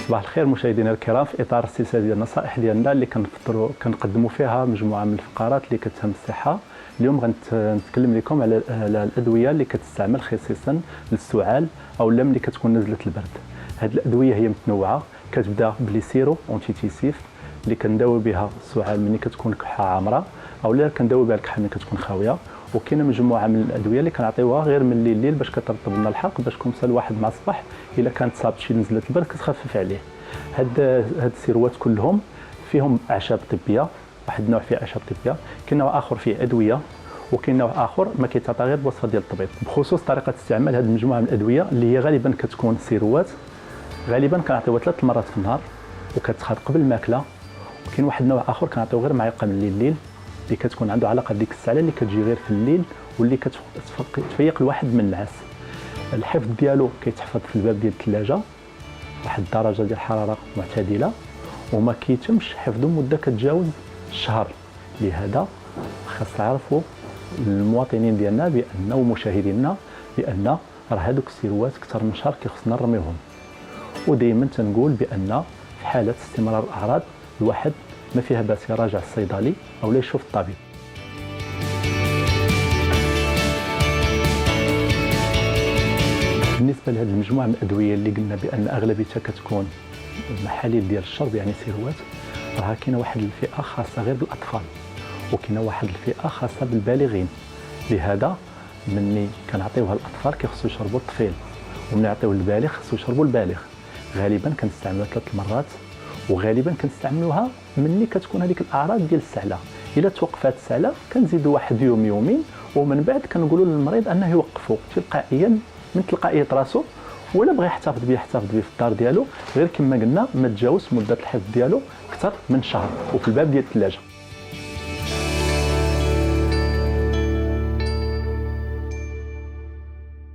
صباح الخير مشاهدينا الكرام. في اطار السلسله ديال النصائح ديالنا اللي كنقدموا فيها مجموعه من الفقرات اللي كتهم الصحه، اليوم غنتكلم لكم على الادويه اللي كتستعمل خصيصا للسعال او ملي كتكون نزله البرد. هذه الادويه هي متنوعه، كتبدا بليسيرو اونتيتيسيف اللي كنداوي بها السعال ملي كتكون كحه عامره، او لا كنداوي بها الكحه ملي كتكون خاويه. وكاينه مجموعه من الادويه اللي كنعطيوها غير من الليل باش كترطب لنا الحلق، باش كون الواحد مع الصباح الا كانت صابت شي نزله البرد كتخفف عليه. هاد السيروات كلهم فيهم اعشاب طبيه، واحد النوع فيه اعشاب طبيه، كاين نوع اخر فيه ادويه، وكاين نوع اخر ما كيتعطى غير بوصفه ديال الطبيب. بخصوص طريقه استعمال هذه المجموعه من الادويه اللي هي غالبا كتكون سيروات، غالبا كنعطيوها 3 مرات في النهار وكتخاد قبل الماكله. وكاين واحد النوع اخر كنعطيو غير معلقه من الليل اللي كتكون عنده علاقه بديك السعاله اللي كتجي غير في الليل واللي كتفيق الواحد من النعاس. الحفظ ديالو كيتحفظ في الباب ديال الثلاجه واحد الدرجه ديال الحراره معتدله، وما كيتمش حفظه مده كتجاوز الشهر. لهذا خاص نعرفوا المواطنين ديالنا بان ومشاهدينا بان راه هذوك السيروات اكثر من شهر كيخصنا نرميوهم. ودائما تنقول بان في حاله استمرار الاعراض الواحد ما فيها باس يراجع الصيدلي او لا يشوف الطبيب. بالنسبه لهذه المجموعه من الادويه اللي قلنا بان اغلبيتها كتكون محاليل ديال الشرب يعني سيروات، راه كاينه واحد الفئه خاصه غير بالاطفال، وكاينه واحد الفئه خاصه بالبالغين. لهذا مني كنعطيوها الاطفال كيخصو يشربوا الطفيل، ومن نعطيوه البالغ خصو يشربوا البالغ. غالبا كنستعملوها 3 مرات، وغالبا كنستعملوها مني كتكون هذيك الاعراض ديال السعله. الا توقفات السعله كنزيدوا واحد يوم يومين، ومن بعد كنقولوا للمريض انه يوقفوا تلقائيا من تلقائيه راسو، ولا بغى يحتفظ به في الدار ديالو، غير كما قلنا ما تجاوز مده الحفظ ديالو اكثر من شهر وفي الباب ديال الثلاجه.